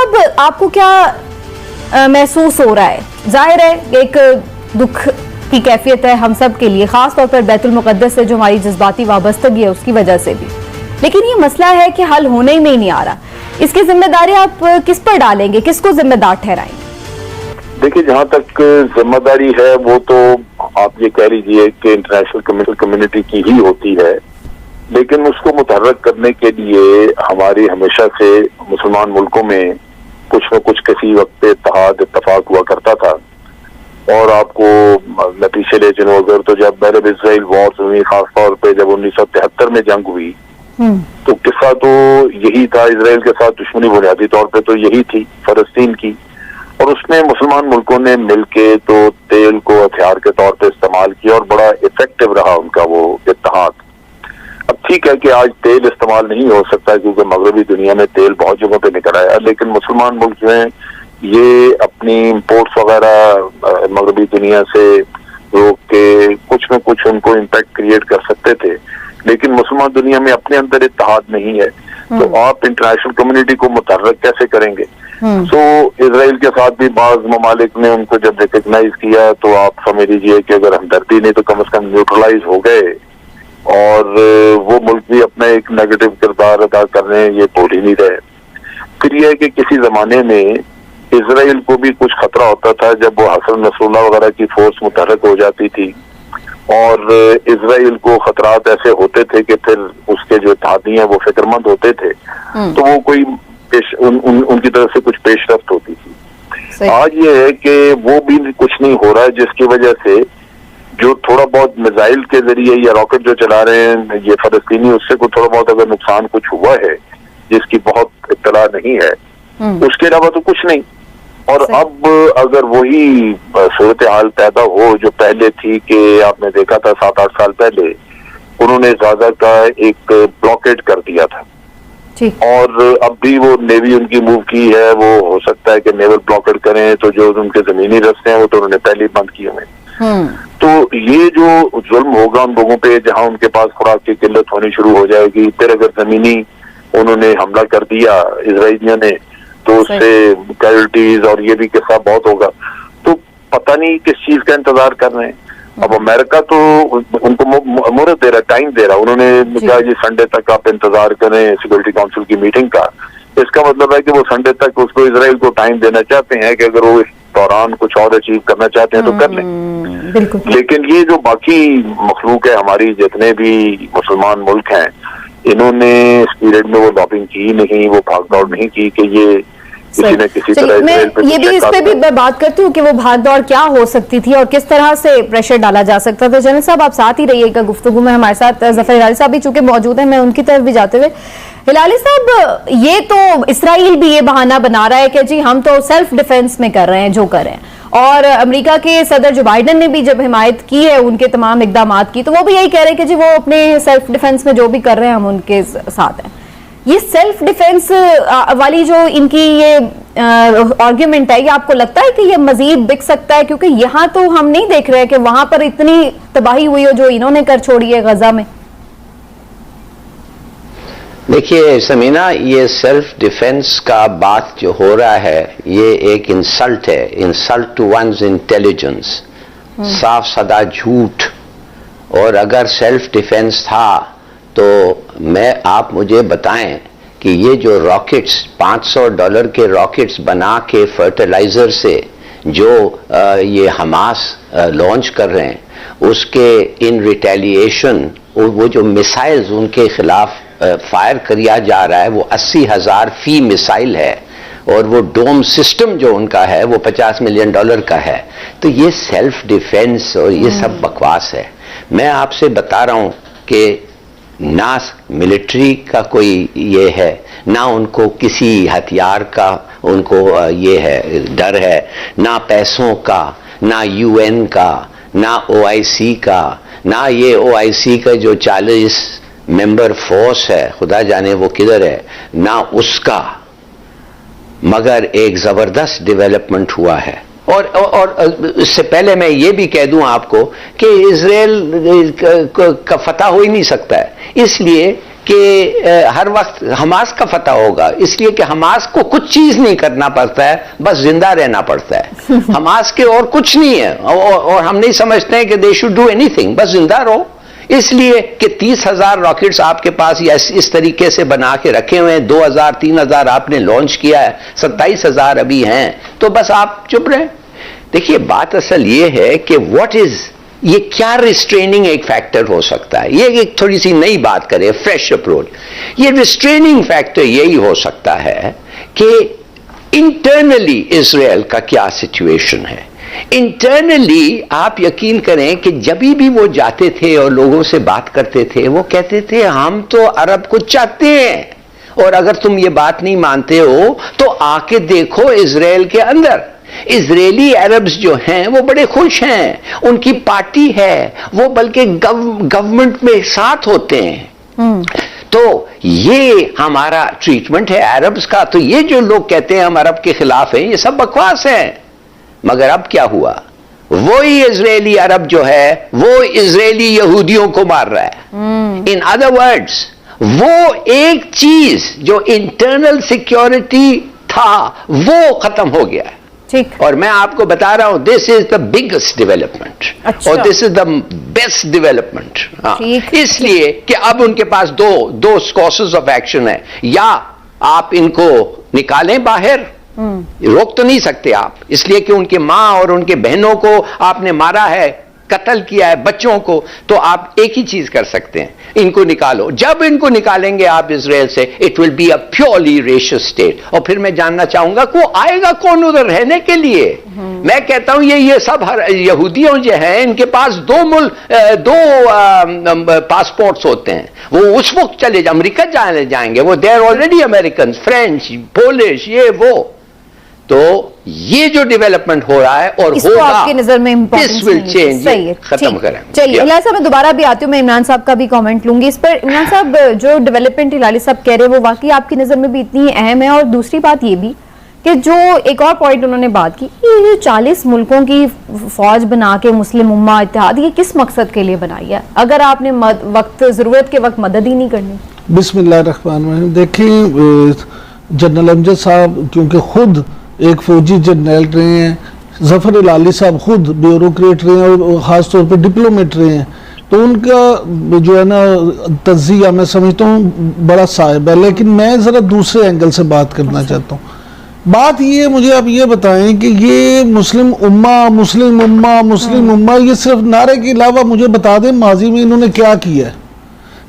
साहब, आपको क्या महसूस हो रहा है? जाहिर है एक दुख की कैफियत है हम सब के लिए, खास तौर पर बैतुल मुकद्दस से जो हमारी जज्बाती वाबस्तगी है उसकी वजह से भी, लेकिन ये मसला है कि हल होने में ही नहीं आ रहा। इसकी जिम्मेदारी आप किस पर डालेंगे, किसको जिम्मेदार ठहराएंगे? देखिए, जहां तक जिम्मेदारी है वो तो आप ये कह लीजिए कि इंटरनेशनल कम्युनिटी की ही होती है, लेकिन उसको मुतहर्रक करने के लिए हमारी हमेशा से मुसलमान मुल्कों में कुछ न कुछ किसी वक्त इत्तफाक हुआ करता था। और आपको मैं पीछे ले चलूं अगर, तो जब अरब इजराइल वॉर्स हुई, खासतौर पे जब 1973 में जंग हुई, तो किस्सा तो यही था, इजराइल के साथ दुश्मनी बुनियादी तौर पे तो यही थी, फलस्तीन की। और उसमें मुसलमान मुल्कों ने मिलके तो तेल को हथियार के तौर पे इस्तेमाल किया और बड़ा इफेक्टिव रहा उनका वो इत्तेहाद। अब ठीक है कि आज तेल इस्तेमाल नहीं हो सकता क्योंकि मगरबी दुनिया में तेल बहुत जगहों पे निकल आया, लेकिन मुसलमान मुल्क जो हैं ये अपनी इम्पोर्ट्स वगैरह मगरबी दुनिया से रोक के कुछ न कुछ उनको इम्पैक्ट क्रिएट कर सकते थे, लेकिन मुसलमान दुनिया में अपने अंदर इत्तेहाद नहीं है, तो आप इंटरनेशनल कम्युनिटी को मुतहर्रक कैसे करेंगे? तो इजराइल के साथ भी बाज ममालिक ने उनको जब रिकग्नाइज किया तो आप समझ लीजिए कि अगर हमदर्दी नहीं तो कम से कम न्यूट्रलाइज हो गए, और वो मुल्क भी अपना एक नेगेटिव किरदार अदा कर रहे हैं, ये बोल ही नहीं रहे। फिर यह है कि किसी जमाने में इजराइल को भी कुछ खतरा होता था जब वो हसन नसरुल्लाह वगैरह की फोर्स मुतहर्रक हो जाती थी, और इजराइल को खतरात ऐसे होते थे कि फिर उसके जो इत्तेहादी हैं वो फिक्रमंद होते थे, तो वो कोई उनकी तरफ से कुछ पेशरफ्त होती थी। आज ये है कि वो भी कुछ नहीं हो रहा है, जिसकी वजह से जो थोड़ा बहुत मिसाइल के जरिए या रॉकेट जो चला रहे हैं ये फलस्तीनी, उससे को थोड़ा बहुत अगर नुकसान कुछ हुआ है जिसकी बहुत इत्तला नहीं है, उसके अलावा तो कुछ नहीं। और अब अगर वही सूरत हाल पैदा हो जो पहले थी कि आपने देखा था 7-8 साल पहले उन्होंने गाजा का एक ब्लॉकेड कर दिया था, और अब भी वो नेवी उनकी मूव की है, वो हो सकता है कि नेवल ब्लॉकेड करें, तो जो उनके जमीनी रास्ते हैं वो तो उन्होंने पहले ही बंद किए हुए। तो ये जो जुल्म होगा उन लोगों पे जहां उनके पास खुराक की किल्लत होनी शुरू हो जाएगी, फिर अगर जमीनी उन्होंने हमला कर दिया इजराइलियों ने तो उससे कैजुअल्टीज और ये भी किस्सा बहुत होगा, तो पता नहीं किस चीज का इंतजार कर रहे हैं। अब अमेरिका तो उनको मुहरत दे रहा, टाइम दे रहा, उन्होंने कहा जी संडे तक आप इंतजार करें सिक्योरिटी काउंसिल की मीटिंग का। इसका मतलब है कि वो संडे तक उसको इजराइल को टाइम देना चाहते हैं कि अगर वो इस दौरान कुछ और अचीव करना चाहते हैं तो कर लें। लेकिन ये जो बाकी मखलूक है हमारी, जितने भी मुसलमान मुल्क हैं, इन्होंने इस पीरियड में वो लॉबिंग की नहीं, वो भागदौड़ नहीं की कि ये किसी न किसी तरह मैं ये भी इस पे भी मैं बात करती हूँ कि वो भागदौड़ क्या हो सकती थी और किस तरह से प्रेशर डाला जा सकता था। जनरल साहब, आप साथ ही रहिएगा गुफ्तगू में, हमारे साथ जफर हिलाली साहब भी चूंकि मौजूद है, मैं उनकी तरफ भी जाते हुए। हिलाली साहब, ये तो इसराइल भी ये बहाना बना रहा है कि जी हम तो सेल्फ डिफेंस में कर रहे हैं जो कर रहे हैं, और अमेरिका के सदर जो बाइडेन ने भी जब हिमायत की है उनके तमाम इकदामात की, तो वो भी यही कह रहे हैं कि जी वो अपने सेल्फ डिफेंस में जो भी कर रहे हैं हम उनके साथ हैं। ये सेल्फ डिफेंस वाली जो इनकी ये आर्ग्यूमेंट है, ये आपको लगता है कि ये मजीद बिक सकता है? क्योंकि यहाँ तो हम नहीं देख रहे हैं कि वहां पर इतनी तबाही हुई हो जो इन्होंने कर छोड़ी है गजा में। देखिए समीना, ये सेल्फ डिफेंस का बात जो हो रहा है ये एक इंसल्ट है, इंसल्ट टू वंस इंटेलिजेंस, साफ सादा झूठ। और अगर सेल्फ डिफेंस था तो आप मुझे बताएं कि ये जो रॉकेट्स $500 के रॉकेट्स बना के फर्टिलाइजर से जो ये हमास लॉन्च कर रहे हैं, उसके इन रिटेलिएशन वो जो मिसाइल्स उनके खिलाफ फायर किया जा रहा है वो 80,000 फी मिसाइल है, और वो डोम सिस्टम जो उनका है वो $50 मिलियन का है। तो ये सेल्फ डिफेंस और ये सब बकवास है। मैं आपसे बता रहा हूं कि ना मिलिट्री का कोई ये है, ना उनको किसी हथियार का उनको ये है डर है, ना पैसों का, ना यूएन का, ना ओआईसी का, ना ये ओआईसी का जो 40 मेंबर फोर्स है, खुदा जाने वो किधर है, ना उसका। मगर एक जबरदस्त डेवलपमेंट हुआ है। और इससे पहले मैं ये भी कह दूं आपको कि इजराइल का फतह हो ही नहीं सकता है, इसलिए कि हर वक्त हमास का फतह होगा, इसलिए कि हमास को कुछ चीज नहीं करना पड़ता है, बस जिंदा रहना पड़ता है। हमास के और कुछ नहीं है, और हम नहीं समझते हैं कि दे शुड डू एनीथिंग, बस जिंदा रहो। इसलिए कि 30,000 रॉकेट्स आपके पास इस तरीके से बना के रखे हुए हैं, 2,000 3,000 आपने लॉन्च किया है, 27,000 अभी हैं, तो बस आप चुप रहे। देखिए बात असल ये है कि व्हाट इज, ये क्या रिस्ट्रेनिंग एक फैक्टर हो सकता है, ये एक थोड़ी सी नई बात करें, फ्रेश अप्रोच। ये रिस्ट्रेनिंग फैक्टर यही हो सकता है कि इंटरनली इजराइल का क्या सिचुएशन है। इंटरनली आप यकीन करें कि जब भी वो जाते थे और लोगों से बात करते थे, वो कहते थे हम तो अरब को चाहते हैं, और अगर तुम ये बात नहीं मानते हो तो आके देखो इजराइल के अंदर इजरायली अरब्स जो हैं वो बड़े खुश हैं, उनकी पार्टी है, वो बल्कि गवर्नमेंट में साथ होते हैं। तो ये हमारा ट्रीटमेंट है अरब्स का। तो ये जो लोग कहते हैं हम अरब के खिलाफ हैं, ये सब बकवास है। मगर अब क्या हुआ, वही इजरायली अरब जो है वो इजरायली यहूदियों को मार रहा है। इन अदर वर्ड्स, वो एक चीज जो इंटरनल सिक्योरिटी था वो खत्म हो गया। ठीक। और मैं आपको बता रहा हूं, this is the biggest development. अच्छा। और this is the best development. ठीक। इसलिए कि अब उनके पास दो सोर्सेज ऑफ एक्शन है, या आप इनको निकालें बाहर, रोक तो नहीं सकते आप, इसलिए कि उनके मां और उनके बहनों को आपने मारा है, कत्ल किया है, बच्चों को, तो आप एक ही चीज कर सकते हैं, इनको निकालो। जब इनको निकालेंगे आप इजराइल से, it will be a purely racial state. और फिर मैं जानना चाहूंगा कि वो आएगा कौन उधर रहने के लिए। मैं कहता हूं ये सब यहूदियों जो हैं, इनके पास दो पासपोर्ट्स होते हैं, वो उस वक्त अमेरिका जाएंगे, वो they are already American, French, Polish, ये वो। तो ये जो डेवलपमेंट हो रहा है और इसको होगा, आपकी नजर में दिस विल चेंज, खत्म करें। चलिए इलाही साहब, मैं दोबारा भी आती हूँ, मैं इमरान साहब का भी कमेंट लूंगी इस पर। इमरान साहब, जो डेवलपमेंट इलाही साहब कह रहे हैं वो वाकई आपकी नजर में भी इतनी अहम है। और दूसरी बात ये भी कि जो एक और पॉइंट उन्होंने बात की, ये जो 40 मुल्कों की फौज बना के मुस्लिम उम्मा इत्तेहाद, ये किस मकसद के लिए बनाई है अगर आपने जरूरत के वक्त मदद ही नहीं करनी। बिस्मिल्लाहिर्रहमानिर्रहीम। देखिए जनरल अमजद साहब क्योंकि खुद एक फौजी जनरल रहे हैं, जफर इलाही साहब खुद ब्यूरोक्रेट रहे हैं और ख़ास तौर पर डिप्लोमेट रहे हैं, तो उनका जो है ना तज़िया मैं समझता हूँ बड़ा साहिब है। लेकिन मैं ज़रा दूसरे एंगल से बात करना चाहता हूँ। बात ये, मुझे आप ये बताएं कि ये मुस्लिम उम्मा ये सिर्फ नारे के अलावा मुझे बता दें माजी में इन्होंने क्या किया है।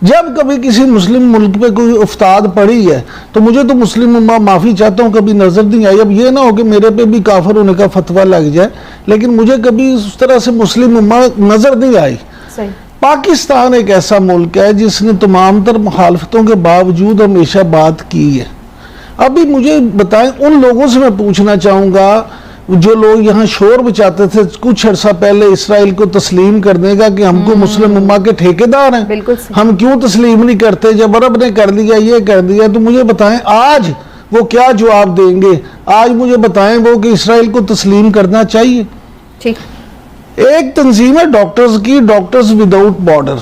जब कभी किसी मुस्लिम मुल्क पे कोई उफ्ताद पड़ी है तो मुझे तो मुस्लिम उम्मा माफ़ी चाहता हूँ कभी नज़र नहीं आई। अब ये ना हो कि मेरे पे भी काफिर होने का फतवा लग जाए, लेकिन मुझे कभी उस तरह से मुस्लिम उम्मा नज़र नहीं आई। सही। पाकिस्तान एक ऐसा मुल्क है जिसने तमाम तर मुखालफतों के बावजूद हमेशा बात की है। अभी मुझे बताएं, उन लोगों से मैं पूछना चाहूँगा जो लोग यहाँ शोर बचाते थे कुछ अर्सा पहले इसराइल को तस्लीम करने का कि हमको मुस्लिम उम्मा के ठेकेदार हैं, बिल्कुल हम क्यों तस्लीम नहीं करते जब अरब ने कर दिया, ये कर दिया, तो मुझे बताएं आज वो क्या जवाब देंगे। आज मुझे बताएं वो कि इसराइल को तस्लीम करना चाहिए। ठीक। एक तंजीम है डॉक्टर्स की, डॉक्टर्स विदाउट बॉर्डर।